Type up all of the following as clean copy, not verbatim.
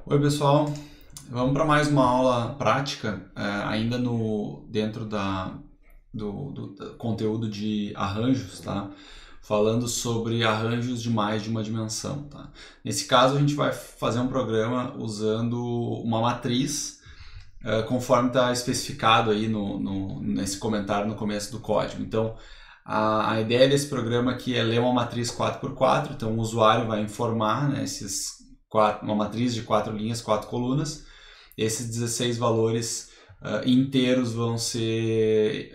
Oi pessoal, vamos para mais uma aula prática, ainda dentro do conteúdo de arranjos, tá? Falando sobre arranjos de mais de uma dimensão, tá? Nesse caso a gente vai fazer um programa usando uma matriz, conforme está especificado aí nesse comentário no começo do código. Então, a ideia desse programa aqui é ler uma matriz 4x4, então o usuário vai informar, né, uma matriz de 4 linhas, 4 colunas. Esses 16 valores inteiros vão ser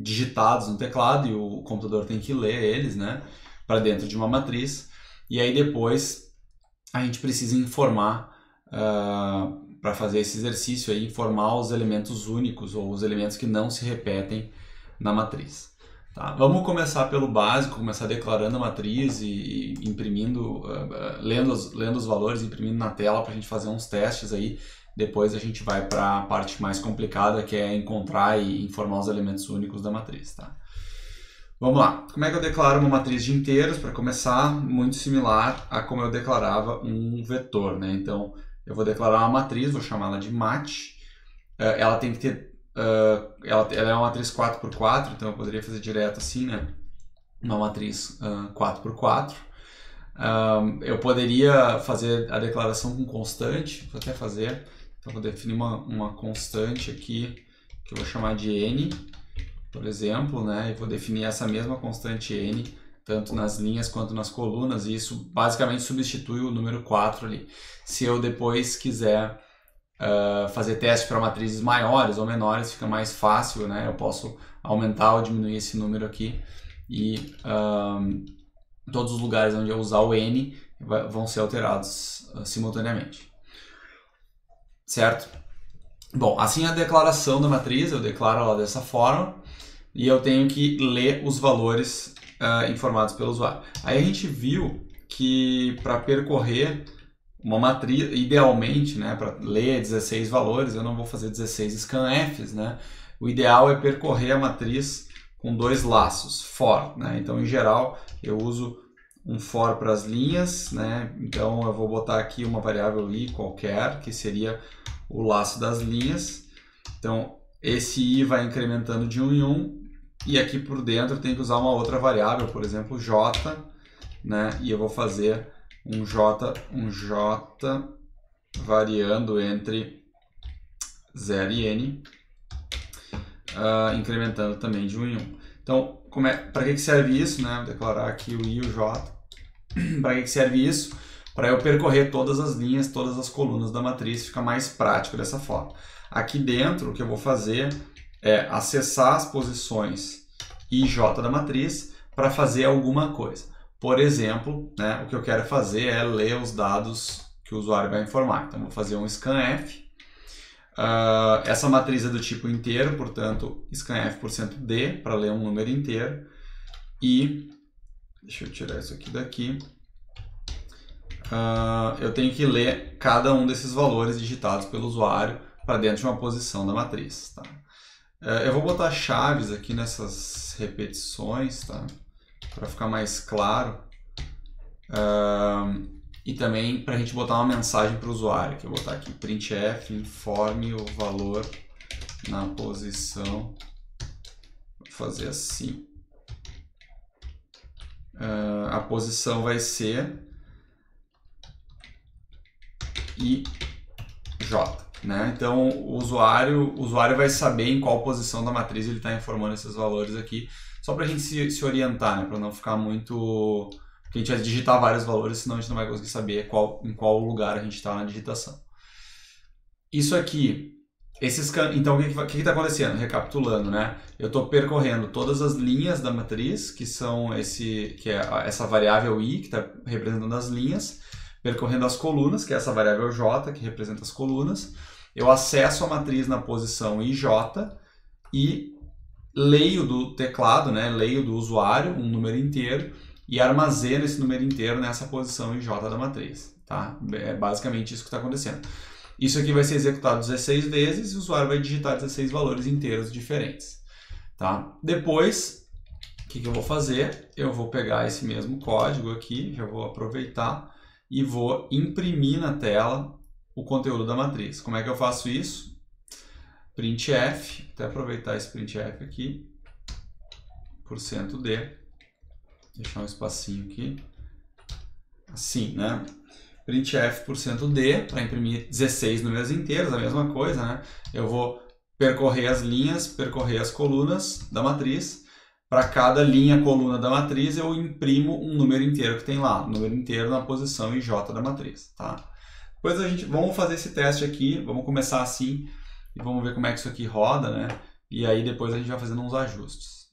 digitados no teclado e o computador tem que ler eles, né, para dentro de uma matriz. E aí depois a gente precisa informar, para fazer esse exercício aí, informar os elementos únicos ou os elementos que não se repetem na matriz. Tá, vamos começar pelo básico, começar declarando a matriz e imprimindo, lendo os valores, imprimindo na tela para a gente fazer uns testes aí. Depois a gente vai para a parte mais complicada, que é encontrar e informar os elementos únicos da matriz. Tá? Vamos lá. Como é que eu declaro uma matriz de inteiros? Para começar, muito similar a como eu declarava um vetor, né? Então, eu vou declarar uma matriz, vou chamá-la de mat. Ela tem que ter ela é uma matriz 4x4, então eu poderia fazer direto assim, né? Uma matriz 4x4. Eu poderia fazer a declaração com constante, vou até fazer. Então vou definir uma constante aqui, que eu vou chamar de n, por exemplo, né? E vou definir essa mesma constante n, tanto nas linhas quanto nas colunas, e isso basicamente substitui o número 4 ali. Se eu depois quiser fazer teste para matrizes maiores ou menores, fica mais fácil, né? Eu posso aumentar ou diminuir esse número aqui e todos os lugares onde eu usar o n vão ser alterados simultaneamente. Certo? Bom, assim a declaração da matriz, eu declaro ela dessa forma e eu tenho que ler os valores informados pelo usuário. Aí a gente viu que para percorrer uma matriz, idealmente, né, para ler 16 valores, eu não vou fazer 16 scanfs, né? O ideal é percorrer a matriz com dois laços, for, né? Então, em geral, eu uso um for para as linhas, né? Então, eu vou botar aqui uma variável i qualquer, que seria o laço das linhas. Então, esse i vai incrementando de 1 em 1, e aqui por dentro eu tenho que usar uma outra variável, por exemplo, j, né? E eu vou fazer um j variando entre 0 e n, incrementando também de 1 em 1. Então, para que serve isso? Né? Vou declarar aqui o i e o j. Para que serve isso? Para eu percorrer todas as linhas, todas as colunas da matriz, fica mais prático dessa forma. Aqui dentro, o que eu vou fazer é acessar as posições i e j da matriz para fazer alguma coisa. Por exemplo, né, o que eu quero fazer é ler os dados que o usuário vai informar. Então, vou fazer um scanf. Essa matriz é do tipo inteiro, portanto, scanf%d para ler um número inteiro. E, deixa eu tirar isso aqui daqui. Eu tenho que ler cada um desses valores digitados pelo usuário para dentro de uma posição da matriz. Tá? Eu vou botar chaves aqui nessas repetições, tá? Para ficar mais claro, e também para a gente botar uma mensagem para o usuário, que eu vou botar aqui, printf, informe o valor na posição, vou fazer assim, a posição vai ser i, j, né? Então o usuário vai saber em qual posição da matriz ele está informando esses valores aqui, só para a gente se orientar, né? Para não ficar muito... Porque a gente vai digitar vários valores, senão a gente não vai conseguir saber em qual lugar a gente está na digitação. Isso aqui, então o que está acontecendo? Recapitulando, né? Eu estou percorrendo todas as linhas da matriz, que é essa variável i, que está representando as linhas, percorrendo as colunas, que é essa variável j, que representa as colunas. Eu acesso a matriz na posição ij e leio do teclado, né, leio do usuário um número inteiro e armazeno esse número inteiro nessa posição ij da matriz. Tá? É basicamente isso que está acontecendo. Isso aqui vai ser executado 16 vezes e o usuário vai digitar 16 valores inteiros diferentes. Tá? Depois, o que eu vou fazer? Eu vou pegar esse mesmo código aqui, já vou aproveitar e vou imprimir na tela o conteúdo da matriz. Como é que eu faço isso? Printf, até aproveitar esse printf aqui, %d, deixar um espacinho aqui, assim, né? Printf %d, para imprimir 16 números inteiros, a mesma coisa, né? Eu vou percorrer as linhas, percorrer as colunas da matriz. Para cada linha, coluna da matriz, eu imprimo um número inteiro que tem lá, número inteiro na posição IJ da matriz, tá? Depois vamos fazer esse teste aqui, vamos começar assim e vamos ver como é que isso aqui roda, né? E aí depois a gente vai fazendo uns ajustes.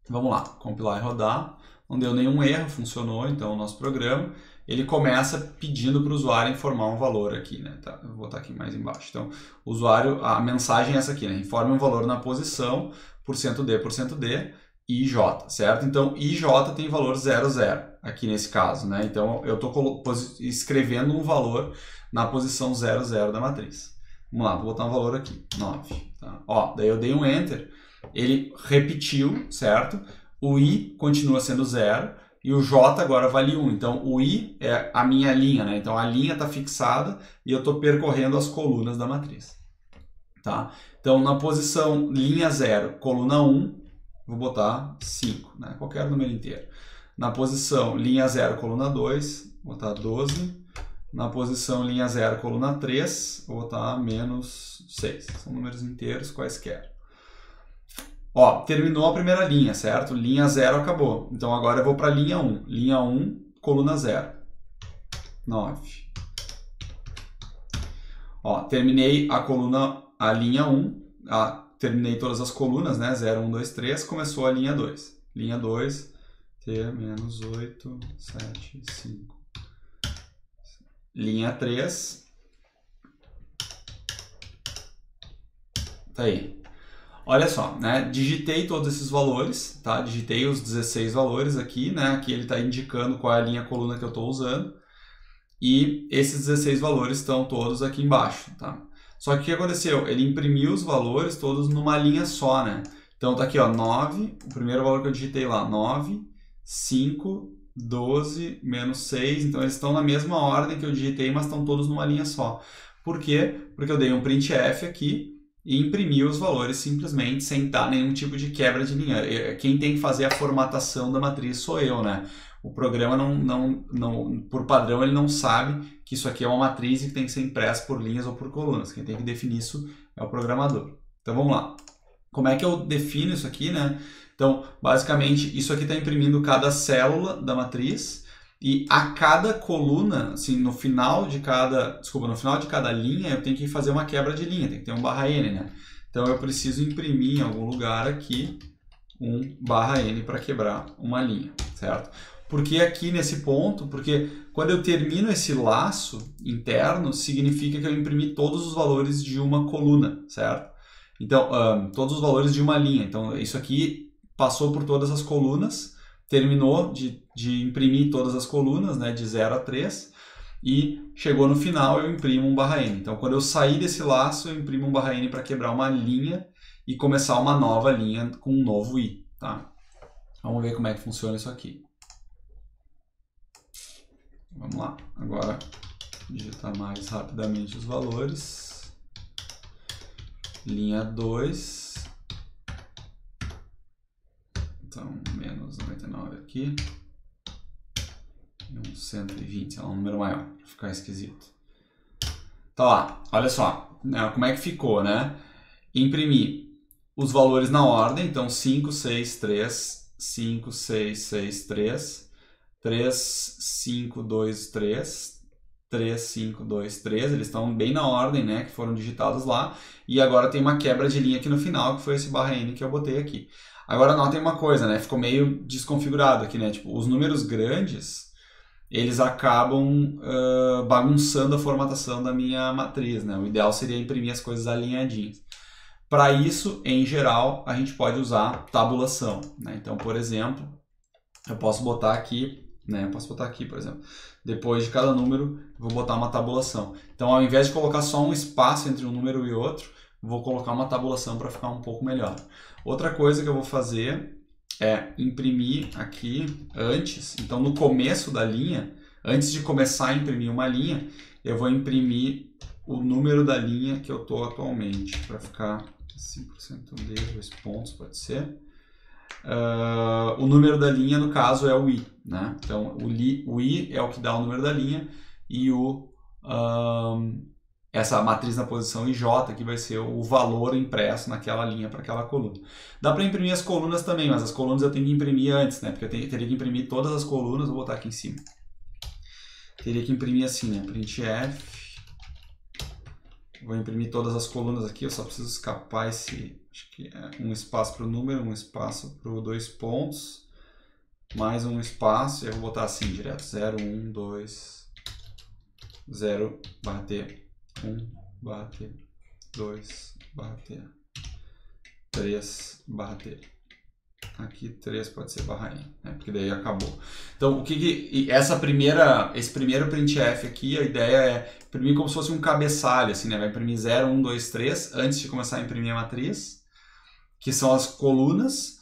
Vamos lá, compilar e rodar. Não deu nenhum erro, funcionou então o nosso programa. Ele começa pedindo para o usuário informar um valor aqui, né? Tá, eu vou botar aqui mais embaixo. Então, o usuário, a mensagem é essa aqui, né? Informe um valor na posição, %d, IJ, certo? Então, IJ tem valor 00 aqui nesse caso, né? Então, eu estou escrevendo um valor na posição 00 da matriz. Vamos lá, vou botar um valor aqui, 9. Tá? Ó, daí eu dei um Enter, ele repetiu, certo? O I continua sendo 0 e o J agora vale 1. Então, o I é a minha linha, né? Então, a linha está fixada e eu estou percorrendo as colunas da matriz. Tá? Então, na posição linha 0, coluna 1, vou botar 5, né? Qualquer número inteiro. Na posição linha 0, coluna 2, vou botar 12. Na posição linha 0, coluna 3, vou botar menos 6. São números inteiros quaisquer. Ó, terminou a primeira linha, certo? Linha 0 acabou. Então agora eu vou para linha 1. Linha 1, coluna 0. 9. Ó, terminei a linha 1. Terminei todas as colunas, né? 0, 1, 2, 3. Começou a linha 2. Linha 2, T menos 8, 7, 5. Linha 3. Tá aí. Olha só, né? Digitei todos esses valores, tá? Digitei os 16 valores aqui, né? Aqui ele está indicando qual é a linha coluna que eu estou usando. E esses 16 valores estão todos aqui embaixo, tá? Só que o que aconteceu? Ele imprimiu os valores todos numa linha só, né? Então tá aqui, ó, 9, o primeiro valor que eu digitei lá, 9, 5, 12, menos 6. Então eles estão na mesma ordem que eu digitei, mas estão todos numa linha só. Por quê? Porque eu dei um printf aqui e imprimi os valores simplesmente sem dar nenhum tipo de quebra de linha. Quem tem que fazer a formatação da matriz sou eu, né? O programa por padrão, ele não sabe que isso aqui é uma matriz e que tem que ser impresso por linhas ou por colunas. Quem tem que definir isso é o programador. Então vamos lá. Como é que eu defino isso aqui, né? Então, basicamente, isso aqui está imprimindo cada célula da matriz e a cada coluna, assim, no final de cada linha, eu tenho que fazer uma quebra de linha, tem que ter um /n, né? Então eu preciso imprimir em algum lugar aqui um /n para quebrar uma linha, certo? Por que aqui nesse ponto? Porque quando eu termino esse laço interno, significa que eu imprimi todos os valores de uma coluna, certo? Então, todos os valores de uma linha. Então, isso aqui passou por todas as colunas, terminou de imprimir todas as colunas, né, de 0 a 3, e chegou no final eu imprimo um /n. Então, quando eu sair desse laço, eu imprimo um /n para quebrar uma linha e começar uma nova linha com um novo i, tá? Vamos ver como é que funciona isso aqui. Vamos lá, agora digitar mais rapidamente os valores. Linha 2. Então, menos 99 aqui. E um 120, é um número maior, para ficar esquisito. Tá lá, olha só, né, como é que ficou, né? Imprimi os valores na ordem, então 5, 6, 3, 5, 6, 6, 3, 3, 5, 2, 3, 3, 5, 2, 3, eles estão bem na ordem, né, que foram digitados lá, e agora tem uma quebra de linha aqui no final, que foi esse /n que eu botei aqui. Agora notem uma coisa, né, ficou meio desconfigurado aqui, né, tipo, os números grandes, eles acabam bagunçando a formatação da minha matriz, né, o ideal seria imprimir as coisas alinhadinhas. Para isso, em geral, a gente pode usar tabulação, né, então, por exemplo, eu posso botar aqui, por exemplo, depois de cada número, eu vou botar uma tabulação. Então, ao invés de colocar só um espaço entre um número e outro, vou colocar uma tabulação para ficar um pouco melhor. Outra coisa que eu vou fazer é imprimir aqui antes. Então, no começo da linha, antes de começar a imprimir uma linha, eu vou imprimir o número da linha que eu estou atualmente, para ficar 5% D, 2 pontos, pode ser. O número da linha, no caso, é o I, né? Então, o I é o que dá o número da linha e essa matriz na posição IJ aqui vai ser o valor impresso naquela linha para aquela coluna. Dá para imprimir as colunas também, mas as colunas eu tenho que imprimir antes, né? Porque eu teria que imprimir todas as colunas, vou botar aqui em cima. Teria que imprimir assim, né? Printf. Vou imprimir todas as colunas aqui, eu só preciso escapar esse, acho que é um espaço para o número, um espaço para os 2 pontos, mais um espaço, e eu vou botar assim direto, 0, 1, 2, 0, barra T, 1, barra T, 2, barra T, 3, barra T. Aqui 3 pode ser barra N, né? Porque daí acabou. Então, esse primeiro printf aqui, a ideia é imprimir como se fosse um cabeçalho, assim, né? Vai imprimir 0, 1, 2, 3 antes de começar a imprimir a matriz, que são as colunas,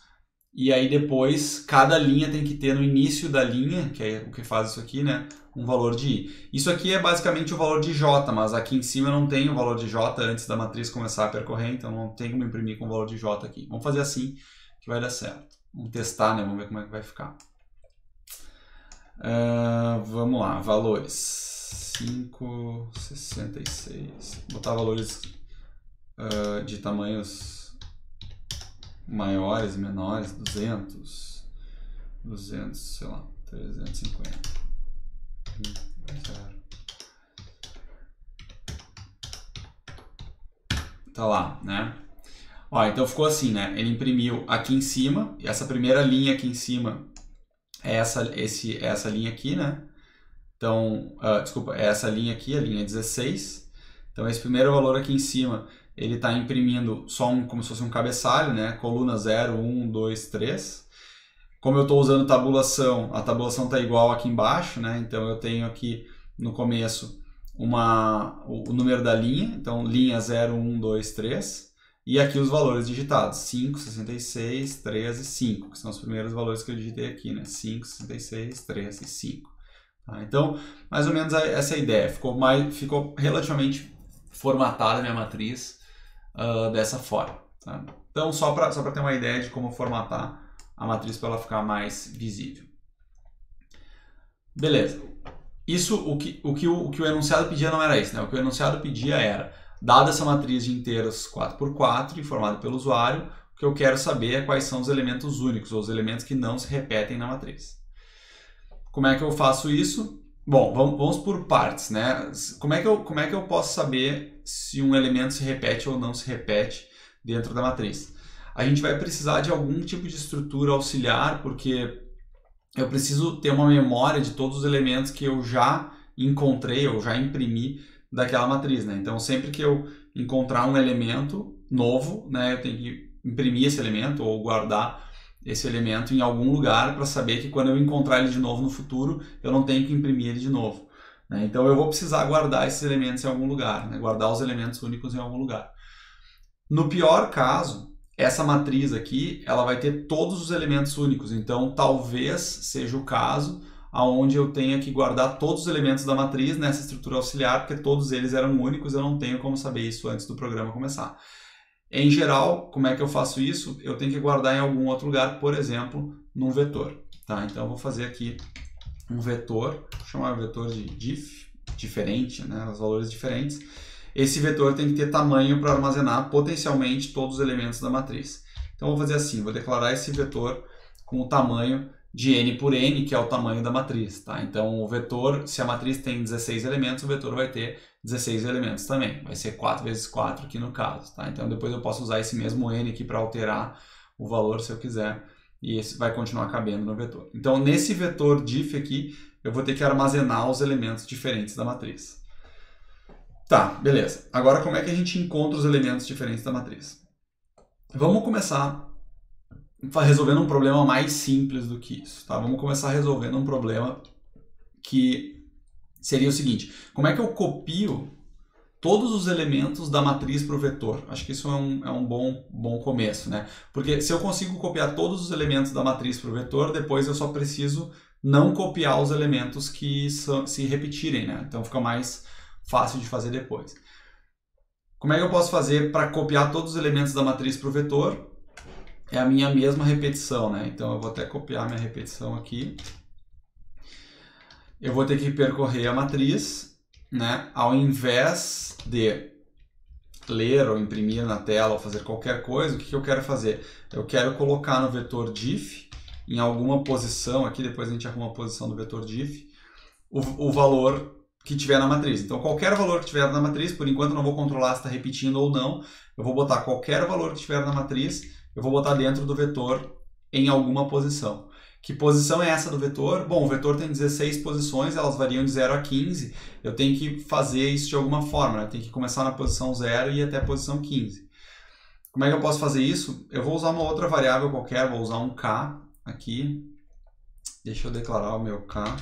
e aí depois cada linha tem que ter no início da linha, que é o que faz isso aqui, né? Um valor de I. Isso aqui é basicamente o valor de J, mas aqui em cima não tem o valor de J antes da matriz começar a percorrer, então não tem como imprimir com o valor de J aqui. Vamos fazer assim, que vai dar certo. Vamos testar, né? Vamos ver como é que vai ficar. Vamos lá, valores. 5, 66. Vou botar valores de tamanhos maiores e menores. 200, sei lá, 350. 0. Tá lá, né? Ó, então ficou assim, né? Ele imprimiu aqui em cima, e essa primeira linha aqui em cima é essa linha aqui, né? Então, desculpa, é essa linha aqui, a linha 16. Então, esse primeiro valor aqui em cima, ele está imprimindo só como se fosse um cabeçalho, né? Coluna 0, 1, 2, 3. Como eu estou usando tabulação, a tabulação está igual aqui embaixo, né? Então, eu tenho aqui no começo o número da linha. Então, linha 0, 1, 2, 3. E aqui os valores digitados, 5, 66, 3 e 5, que são os primeiros valores que eu digitei aqui, né? 5, 66, 3 e 5. Tá? Então, mais ou menos essa é a ideia. Ficou relativamente formatada a minha matriz dessa forma. Tá? Então, só para ter uma ideia de como formatar a matriz para ela ficar mais visível. Beleza. Isso, o que o enunciado pedia não era isso, né? O que o enunciado pedia era, dada essa matriz de inteiros 4x4 informada pelo usuário, o que eu quero saber é quais são os elementos únicos, ou os elementos que não se repetem na matriz. Como é que eu faço isso? Bom, vamos por partes, né? Como é que eu posso saber se um elemento se repete ou não se repete dentro da matriz? A gente vai precisar de algum tipo de estrutura auxiliar, porque eu preciso ter uma memória de todos os elementos que eu já encontrei ou já imprimi daquela matriz, né? Então, sempre que eu encontrar um elemento novo, né, eu tenho que imprimir esse elemento ou guardar esse elemento em algum lugar para saber que quando eu encontrar ele de novo no futuro, eu não tenho que imprimir ele de novo, né? Então, eu vou precisar guardar esses elementos em algum lugar, né? Guardar os elementos únicos em algum lugar. No pior caso, essa matriz aqui, ela vai ter todos os elementos únicos, então talvez seja o caso onde eu tenha que guardar todos os elementos da matriz nessa estrutura auxiliar, porque todos eles eram únicos, eu não tenho como saber isso antes do programa começar. Em geral, como é que eu faço isso? Eu tenho que guardar em algum outro lugar, por exemplo, num vetor. Tá? Então eu vou fazer aqui um vetor, vou chamar o vetor de diff, diferente, né? Os valores diferentes. Esse vetor tem que ter tamanho para armazenar potencialmente todos os elementos da matriz. Então eu vou fazer assim, vou declarar esse vetor com o tamanho de n por n, que é o tamanho da matriz. Tá? Então o vetor, se a matriz tem 16 elementos, o vetor vai ter 16 elementos também. Vai ser 4 vezes 4 aqui no caso. Tá? Então depois eu posso usar esse mesmo n aqui para alterar o valor se eu quiser. E esse vai continuar cabendo no vetor. Então nesse vetor diff aqui, eu vou ter que armazenar os elementos diferentes da matriz. Tá, beleza. Agora como é que a gente encontra os elementos diferentes da matriz? Vamos começar resolvendo um problema mais simples do que isso. Tá? Vamos começar resolvendo um problema que seria o seguinte. Como é que eu copio todos os elementos da matriz para o vetor? Acho que isso é um bom começo, né? Porque se eu consigo copiar todos os elementos da matriz para o vetor, depois eu só preciso não copiar os elementos que se repetirem, né? Então fica mais fácil de fazer depois. Como é que eu posso fazer para copiar todos os elementos da matriz para o vetor? É a minha mesma repetição, né? Então eu vou até copiar minha repetição aqui. Eu vou ter que percorrer a matriz, né? Ao invés de ler ou imprimir na tela ou fazer qualquer coisa, o que eu quero fazer? Eu quero colocar no vetor diff, em alguma posição aqui, depois a gente arruma a posição do vetor diff, o valor que tiver na matriz. Então, qualquer valor que tiver na matriz, por enquanto eu não vou controlar se está repetindo ou não, eu vou botar qualquer valor que tiver na matriz, eu vou botar dentro do vetor em alguma posição. Que posição é essa do vetor? Bom, o vetor tem 16 posições, elas variam de 0 a 15. Eu tenho que fazer isso de alguma forma, né? Eu tenho que começar na posição 0 e ir até a posição 15. Como é que eu posso fazer isso? Eu vou usar uma outra variável qualquer, vou usar um k aqui. Deixa eu declarar o meu k.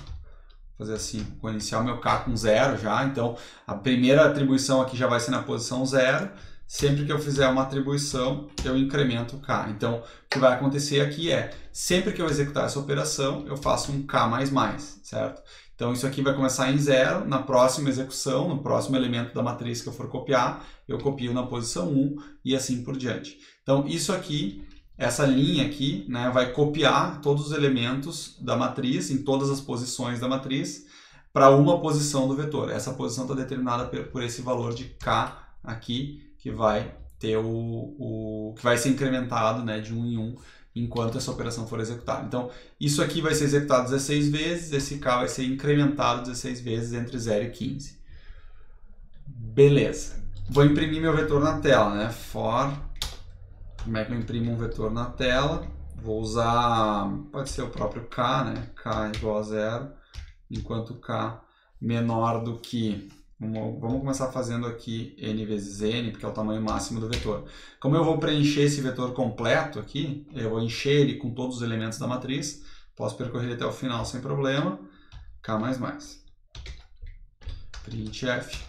Fazer assim, vou iniciar o meu k com 0 já. Então, a primeira atribuição aqui já vai ser na posição 0. Sempre que eu fizer uma atribuição, eu incremento o k. Então, o que vai acontecer aqui é, sempre que eu executar essa operação, eu faço um k++, certo? Então, isso aqui vai começar em 0, na próxima execução, no próximo elemento da matriz que eu for copiar, eu copio na posição 1 e assim por diante. Então, isso aqui, essa linha aqui, né, vai copiar todos os elementos da matriz, em todas as posições da matriz, para uma posição do vetor. Essa posição está determinada por esse valor de k aqui, que vai ter que vai ser incrementado, né, de 1 em 1 enquanto essa operação for executada. Então, isso aqui vai ser executado 16 vezes, esse k vai ser incrementado 16 vezes entre 0 e 15. Beleza. Vou imprimir meu vetor na tela, né? For, como é que eu imprimo um vetor na tela? Vou usar, pode ser o próprio k, né? K igual a 0, enquanto k menor do que... Vamos começar fazendo aqui n vezes n, porque é o tamanho máximo do vetor. Como eu vou preencher esse vetor completo aqui, eu vou encher ele com todos os elementos da matriz, posso percorrer até o final sem problema, k++. Printf,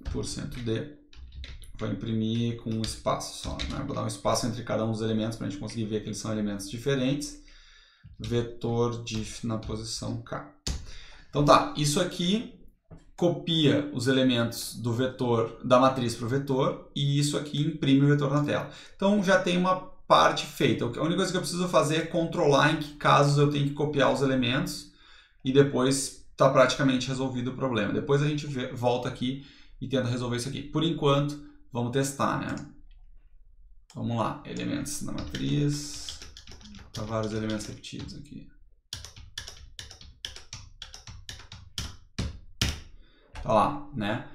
%d, vou imprimir com um espaço só, né? Vou dar um espaço entre cada um dos elementos para a gente conseguir ver que eles são elementos diferentes. Vetor diff na posição k. Então tá, isso aqui copia os elementos do vetor, da matriz para o vetor, e isso aqui imprime o vetor na tela. Então já tem uma parte feita. A única coisa que eu preciso fazer é controlar em que casos eu tenho que copiar os elementos e depois está praticamente resolvido o problema. Depois a gente volta aqui e tenta resolver isso aqui. Por enquanto, vamos testar, né? Vamos lá, elementos na matriz, tá vários elementos repetidos aqui. Tá lá, né?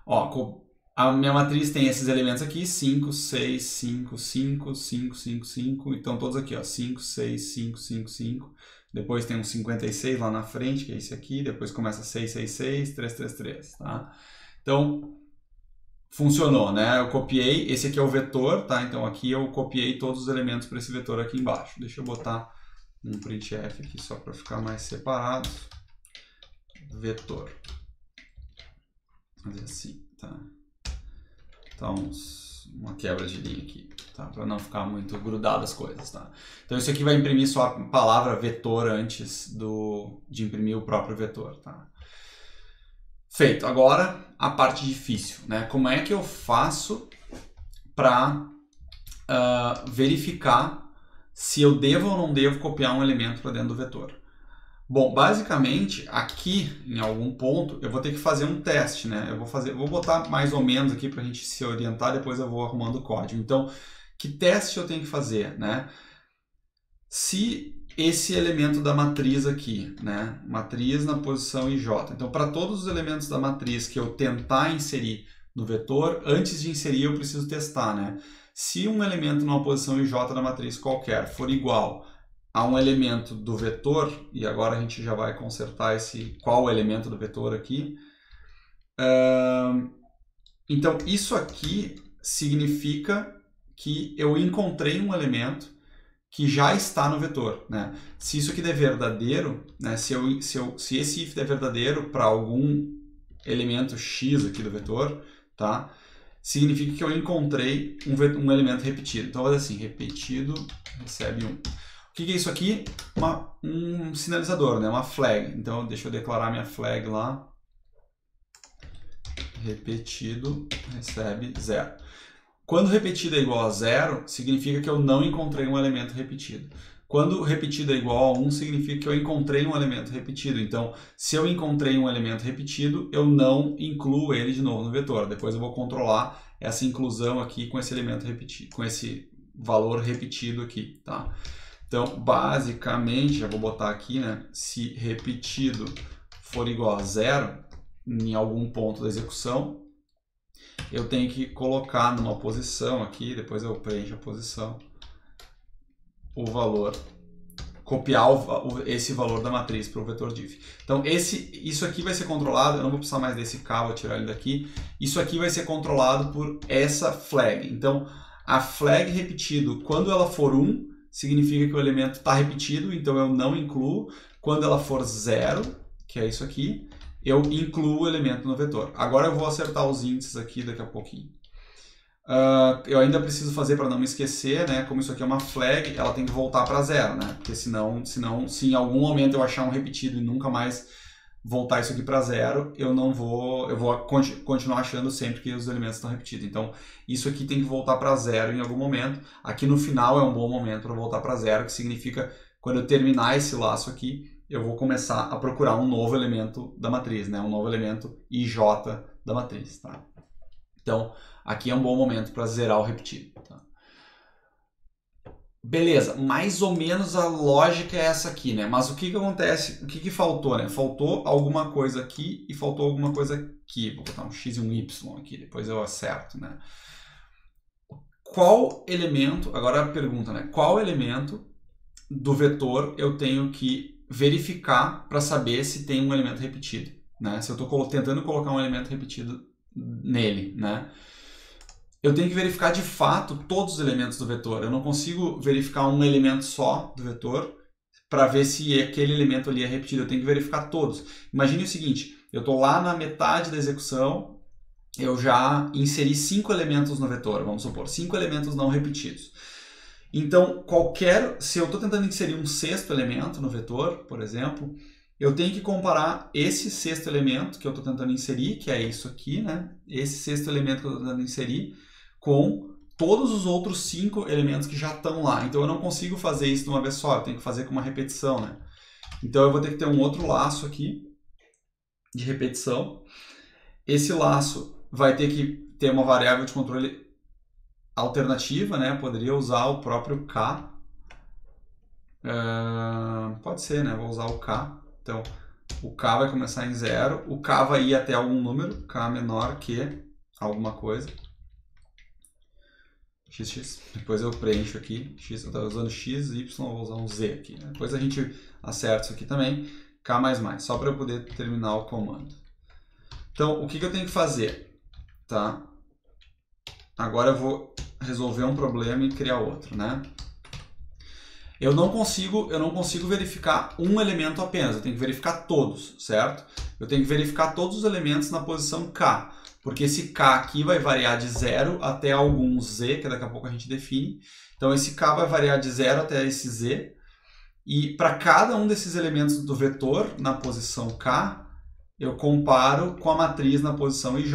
Ó, a minha matriz tem esses elementos aqui, 5, 6, 5, 5, 5, 5, 5. Então todos aqui, ó, 5, 6, 5, 5, 5. Depois tem um 56 lá na frente, que é esse aqui. Depois começa 6, 6, 6, 3, 3, 3, tá? Então, funcionou, né? Eu copiei, esse aqui é o vetor, tá? Então aqui eu copiei todos os elementos para esse vetor aqui embaixo. Deixa eu botar um printf aqui só para ficar mais separado. Vetor. Fazer assim, tá? Então, uma quebra de linha aqui, tá? Para não ficar muito grudado as coisas, tá? Então, isso aqui vai imprimir só a palavra vetor antes de imprimir o próprio vetor, tá? Feito. Agora, a parte difícil, né? Como é que eu faço para verificar se eu devo ou não devo copiar um elemento para dentro do vetor? Bom, basicamente, aqui, em algum ponto, eu vou ter que fazer um teste, né? Vou botar mais ou menos aqui para a gente se orientar, depois eu vou arrumando o código. Então, que teste eu tenho que fazer, né? Se esse elemento da matriz aqui, né? Matriz na posição IJ. Então, para todos os elementos da matriz que eu tentar inserir no vetor, antes de inserir eu preciso testar, né? Se um elemento numa posição IJ da matriz qualquer for igual a um elemento do vetor, e agora a gente já vai consertar qual elemento do vetor aqui. Então, isso aqui significa que eu encontrei um elemento que já está no vetor, né? Se isso aqui é verdadeiro, né? Se esse if é verdadeiro para algum elemento x aqui do vetor, tá? Significa que eu encontrei um elemento repetido. Então, vai dizer assim, repetido recebe 1. O que é isso aqui? Um sinalizador, né? Uma flag. Então, deixa eu declarar minha flag lá. repetido recebe 0. Quando repetido é igual a 0, significa que eu não encontrei um elemento repetido. Quando repetido é igual a 1, significa que eu encontrei um elemento repetido. Então, se eu encontrei um elemento repetido, eu não incluo ele de novo no vetor. Depois eu vou controlar essa inclusão aqui com esse elemento repetido, com esse valor repetido aqui, tá? Então, basicamente, já vou botar aqui, né? Se repetido for igual a 0 em algum ponto da execução, eu tenho que colocar numa posição aqui, depois eu preencho a posição, o valor, copiar esse valor da matriz para o vetor diff. Então, isso aqui vai ser controlado, eu não vou precisar mais desse K, vou tirar ele daqui. Isso aqui vai ser controlado por essa flag. Então, a flag repetido, quando ela for 1, significa que o elemento está repetido, então eu não incluo. Quando ela for 0, que é isso aqui, eu incluo o elemento no vetor. Agora eu vou acertar os índices aqui daqui a pouquinho. Eu ainda preciso fazer para não me esquecer, né? Como isso aqui é uma flag, ela tem que voltar para 0, né? Porque senão, se em algum momento eu achar um repetido e nunca mais voltar isso aqui para 0, eu vou continuar achando sempre que os elementos estão repetidos. Então, isso aqui tem que voltar para 0 em algum momento. Aqui no final é um bom momento para voltar para 0, que significa quando eu terminar esse laço aqui, eu vou começar a procurar um novo elemento da matriz, né? Um novo elemento IJ da matriz, tá? Então, aqui é um bom momento para zerar o repetido. Tá? Beleza, mais ou menos a lógica é essa aqui, né? Mas o que acontece, o que faltou, né? Faltou alguma coisa aqui e faltou alguma coisa aqui. Vou botar um X e um Y aqui, depois eu acerto, né? Qual elemento, agora a pergunta, né? Qual elemento do vetor eu tenho que verificar para saber se tem um elemento repetido, né? Se eu estou tentando colocar um elemento repetido nele, né? Eu tenho que verificar de fato todos os elementos do vetor. Eu não consigo verificar um elemento só do vetor para ver se aquele elemento ali é repetido. Eu tenho que verificar todos. Imagine o seguinte, eu estou lá na metade da execução, eu já inseri 5 elementos no vetor, vamos supor, 5 elementos não repetidos. Então, se eu estou tentando inserir um sexto elemento no vetor, por exemplo, eu tenho que comparar esse sexto elemento que eu estou tentando inserir, que é isso aqui, né? Esse sexto elemento que eu estou tentando inserir, com todos os outros 5 elementos que já estão lá. Então eu não consigo fazer isso de uma vez só, eu tenho que fazer com uma repetição, né? Então eu vou ter que ter um outro laço aqui de repetição. Esse laço vai ter que ter uma variável de controle alternativa, né? Eu poderia usar o próprio K. Pode ser, né? Vou usar o K. Então o K vai começar em 0, o K vai ir até algum número, K menor que alguma coisa. XX, depois eu preencho aqui, X, eu estava usando X, Y, vou usar um Z aqui. Né? Depois a gente acerta isso aqui também, K++, só para eu poder terminar o comando. Então, o que eu tenho que fazer? Tá? Agora eu vou resolver um problema e criar outro, né? Eu não consigo verificar um elemento apenas, eu tenho que verificar todos, certo? Eu tenho que verificar todos os elementos na posição K, porque esse K aqui vai variar de 0 até algum Z, que daqui a pouco a gente define. Então esse K vai variar de 0 até esse Z, e para cada um desses elementos do vetor na posição K, eu comparo com a matriz na posição IJ.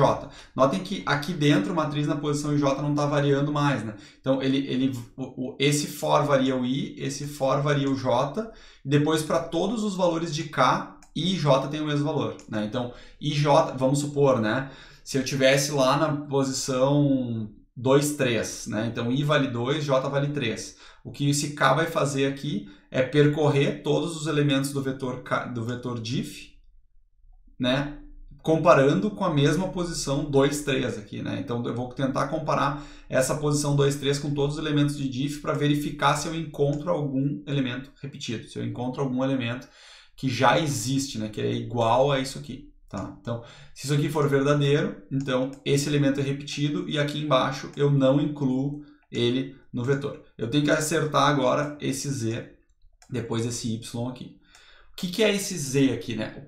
Notem que aqui dentro a matriz na posição IJ não está variando mais, né? Então esse for varia o I, esse for varia o J, e depois para todos os valores de K, I e J tem o mesmo valor, né? Então IJ, vamos supor, né? Se eu tivesse lá na posição 2, 3, né? Então I vale 2, J vale 3. O que esse K vai fazer aqui é percorrer todos os elementos do vetor diff, né? Comparando com a mesma posição 2, 3 aqui, né? Então eu vou tentar comparar essa posição 2, 3 com todos os elementos de diff para verificar se eu encontro algum elemento repetido, se eu encontro algum elemento que já existe, né? Que é igual a isso aqui. Tá? Então, se isso aqui for verdadeiro, então esse elemento é repetido e aqui embaixo eu não incluo ele no vetor. Eu tenho que acertar agora esse Z, depois esse Y aqui. O que é esse Z aqui, né?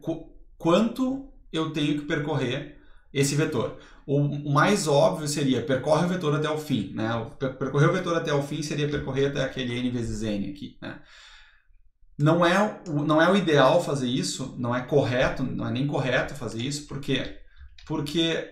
Quanto eu tenho que percorrer esse vetor? O mais óbvio seria percorre o vetor até o fim, né? Percorrer o vetor até o fim seria percorrer até aquele N vezes N aqui, né? Não é o ideal fazer isso, não é correto, não é nem correto fazer isso, por quê? Porque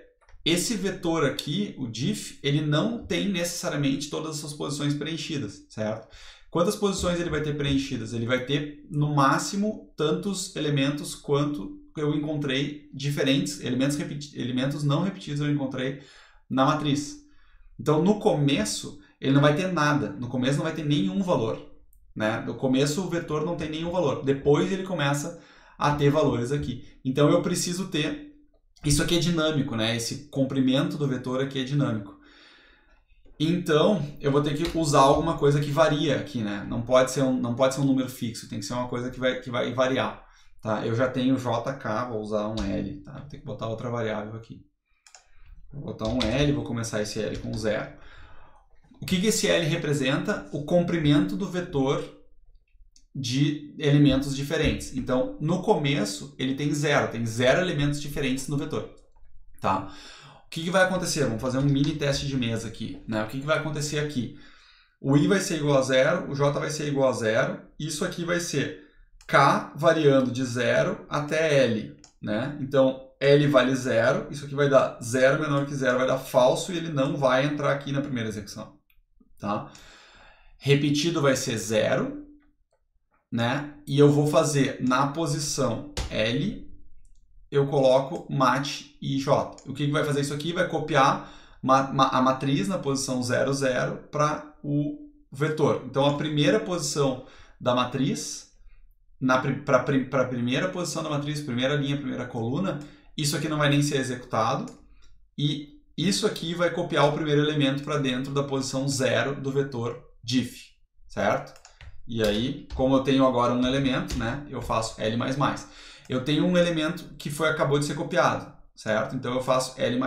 esse vetor aqui, o diff, ele não tem necessariamente todas as suas posições preenchidas, certo? Quantas posições ele vai ter preenchidas? Ele vai ter, no máximo, tantos elementos quanto eu encontrei diferentes, elementos não repetidos eu encontrei na matriz. Então, no começo, ele não vai ter nada. No começo não vai ter nenhum valor, né? No começo o vetor não tem nenhum valor. Depois ele começa a ter valores aqui. Então, eu preciso ter... Isso aqui é dinâmico, né? Esse comprimento do vetor aqui é dinâmico. Então, eu vou ter que usar alguma coisa que varia aqui, né? Não pode ser um número fixo, tem que ser uma coisa que vai variar, tá? Eu já tenho JK, vou usar um L, tá? Vou ter que botar outra variável aqui. Vou botar um L, vou começar esse L com 0. O que esse L representa? O comprimento do vetor de elementos diferentes. Então, no começo, ele tem 0 elementos diferentes no vetor, tá? O que vai acontecer? Vamos fazer um mini teste de mesa aqui, né? O que vai acontecer aqui? O I vai ser igual a 0, o J vai ser igual a 0, isso aqui vai ser K variando de 0 até L, né? Então, L vale 0, isso aqui vai dar 0 menor que 0, vai dar falso e ele não vai entrar aqui na primeira execução, tá? Repetido vai ser 0, né? E eu vou fazer na posição L, eu coloco mat e j. O que vai fazer isso aqui? Vai copiar a matriz na posição 0, 0 para o vetor. Então, a primeira posição da matriz, para a primeira posição da matriz, primeira linha, primeira coluna, isso aqui não vai nem ser executado. E isso aqui vai copiar o primeiro elemento para dentro da posição 0 do vetor diff, certo? E aí, como eu tenho agora um elemento, né, eu faço L++. Eu tenho um elemento que acabou de ser copiado, certo? Então eu faço L++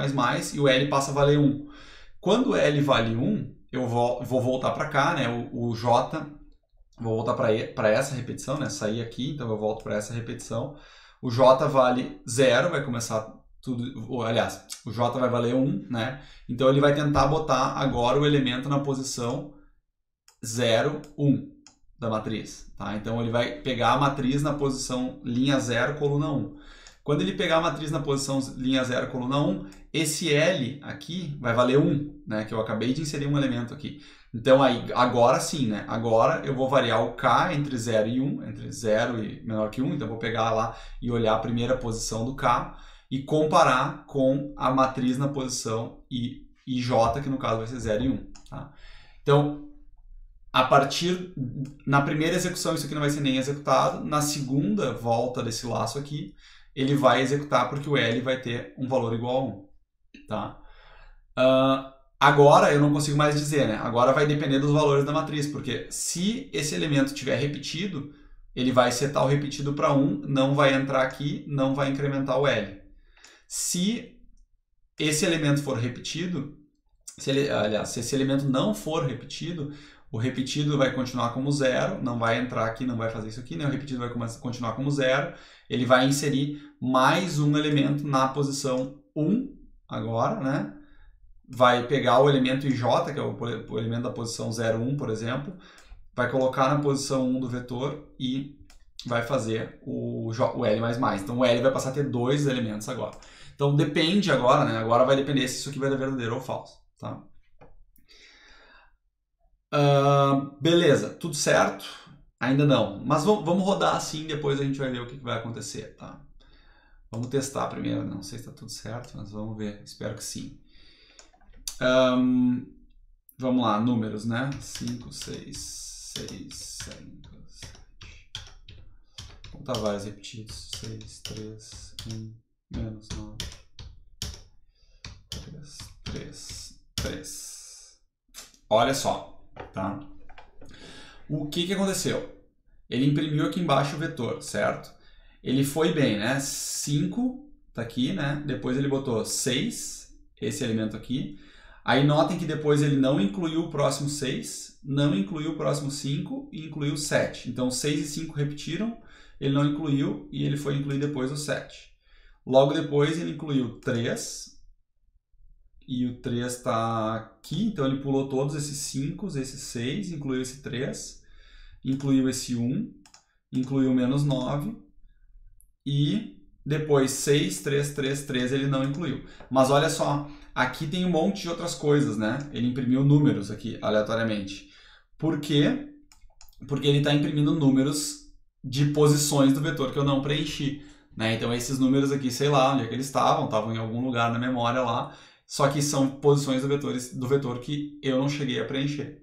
e o L passa a valer 1. Quando L vale 1, eu vou voltar para cá, né? O J, vou voltar para essa repetição, né? Sair aqui, então eu volto para essa repetição. O J vale 0, vai começar tudo... Aliás, o J vai valer 1, né? Então ele vai tentar botar agora o elemento na posição 0, 1. Da matriz, tá? Então ele vai pegar a matriz na posição linha 0, coluna 1. Quando ele pegar a matriz na posição linha 0, coluna 1, esse L aqui vai valer 1, né? Que eu acabei de inserir um elemento aqui. Então aí, agora sim, né? Agora eu vou variar o K entre 0 e 1, entre 0 e menor que 1, então eu vou pegar lá e olhar a primeira posição do K e comparar com a matriz na posição IJ, que no caso vai ser 0 e 1, tá? Então, na primeira execução isso aqui não vai ser nem executado, na segunda volta desse laço aqui, ele vai executar porque o L vai ter um valor igual a 1, tá? Agora eu não consigo mais dizer, né? Agora vai depender dos valores da matriz, porque se esse elemento tiver repetido, ele vai setar o repetido para 1, não vai entrar aqui, não vai incrementar o L. Se esse elemento for repetido, se esse elemento não for repetido, o repetido vai continuar como 0, não vai entrar aqui, não vai fazer isso aqui, né? O repetido vai continuar como 0, ele vai inserir mais um elemento na posição 1 agora, né? Vai pegar o elemento IJ, que é o elemento da posição 0, 1, por exemplo, vai colocar na posição 1 do vetor e vai fazer o L++. Então o L vai passar a ter 2 elementos agora. Então depende agora, né? Agora vai depender se isso aqui vai dar verdadeiro ou falso, tá? Beleza, tudo certo? Ainda não, mas vamos rodar assim, depois a gente vai ver o que vai acontecer, tá? Vamos testar primeiro, não sei se está tudo certo, mas vamos ver, espero que sim. Vamos lá, números, né? 5, 6, 6, 7, 7. Vamos botar vários repetidos. 6, 3, 1, menos 9, 3, 3, 3. Olha só. Tá? O que aconteceu? Ele imprimiu aqui embaixo o vetor, certo? Ele foi bem, né? 5, tá aqui, né? Depois ele botou 6, esse elemento aqui. Aí notem que depois ele não incluiu o próximo 6, não incluiu o próximo 5 e incluiu 7. Então 6 e 5 repetiram, ele não incluiu e ele foi incluir depois o 7. Logo depois ele incluiu 3. E o 3 está aqui, então ele pulou todos esses 5, esse 6, incluiu esse 3, incluiu esse 1, incluiu menos 9 e depois 6, 3, 3, 3 ele não incluiu. Mas olha só, aqui tem um monte de outras coisas, né? Ele imprimiu números aqui, aleatoriamente. Por quê? Porque ele está imprimindo números de posições do vetor que eu não preenchi. Né? Então esses números aqui, sei lá onde é que eles estavam em algum lugar na memória lá, só que são posições do vetor que eu não cheguei a preencher.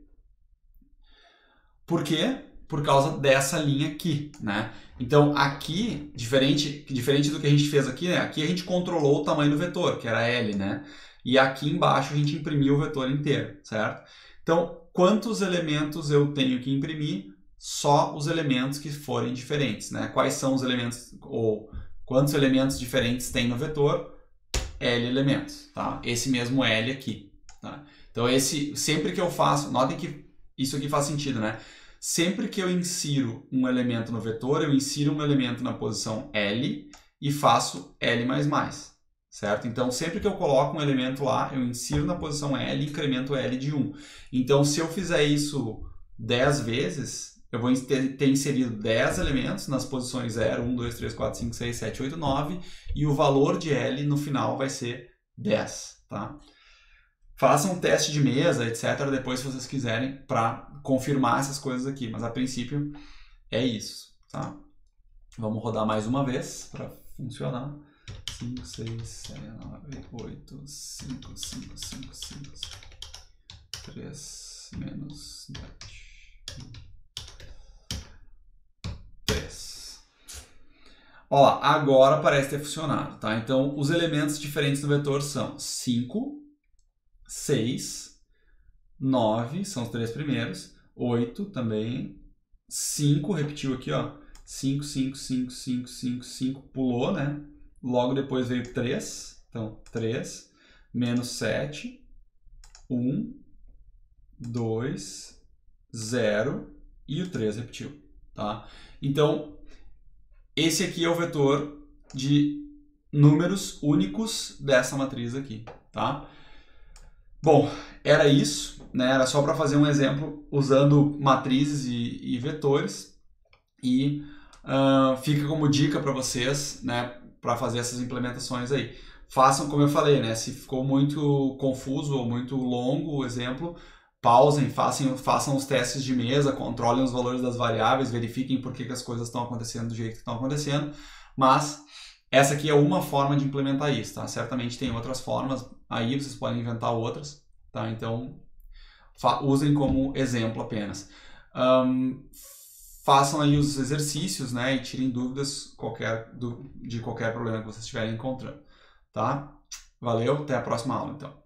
Por quê? Por causa dessa linha aqui, né? Então aqui, diferente do que a gente fez aqui, né? Aqui a gente controlou o tamanho do vetor, que era L, né? E aqui embaixo a gente imprimiu o vetor inteiro, certo? Então, quantos elementos eu tenho que imprimir? Só os elementos que forem diferentes, né? Quais são os elementos, ou quantos elementos diferentes tem no vetor? L elementos, tá? Esse mesmo L aqui, tá? Então, sempre que eu faço, notem que isso aqui faz sentido, né? Sempre que eu insiro um elemento no vetor, eu insiro um elemento na posição L e faço L++, certo? Então, sempre que eu coloco um elemento lá, eu insiro na posição L e incremento L de 1. Então, se eu fizer isso 10 vezes, eu vou ter inserido 10 elementos nas posições 0, 1, 2, 3, 4, 5, 6, 7, 8, 9 e o valor de L no final vai ser 10, tá? Façam um teste de mesa, etc. depois se vocês quiserem para confirmar essas coisas aqui, mas a princípio é isso, tá? Vamos rodar mais uma vez para funcionar. 5, 6, 7, 9, 8, 5, 5, 5, 5, 3, menos 10. 3. Ó, agora parece ter funcionado, tá? Então, os elementos diferentes do vetor são 5, 6, 9, são os 3 primeiros, 8 também, 5, repetiu aqui, ó, 5, 5, 5, 5, 5, 5, pulou, né? Logo depois veio 3, então 3, menos 7, 1, 2, 0 e o 3 repetiu, tá? Então, esse aqui é o vetor de números únicos dessa matriz aqui, tá? Bom, era isso, né? Era só para fazer um exemplo usando matrizes e vetores e fica como dica para vocês, né? Para fazer essas implementações aí. Façam como eu falei, né? Se ficou muito confuso ou muito longo o exemplo, pausem, façam os testes de mesa, controlem os valores das variáveis, verifiquem por que as coisas estão acontecendo do jeito que estão acontecendo, mas essa aqui é uma forma de implementar isso, tá? Certamente tem outras formas, aí vocês podem inventar outras, tá? Então, usem como exemplo apenas. Façam aí os exercícios, né? E tirem dúvidas de qualquer problema que vocês estiverem encontrando, tá? Valeu, até a próxima aula, então.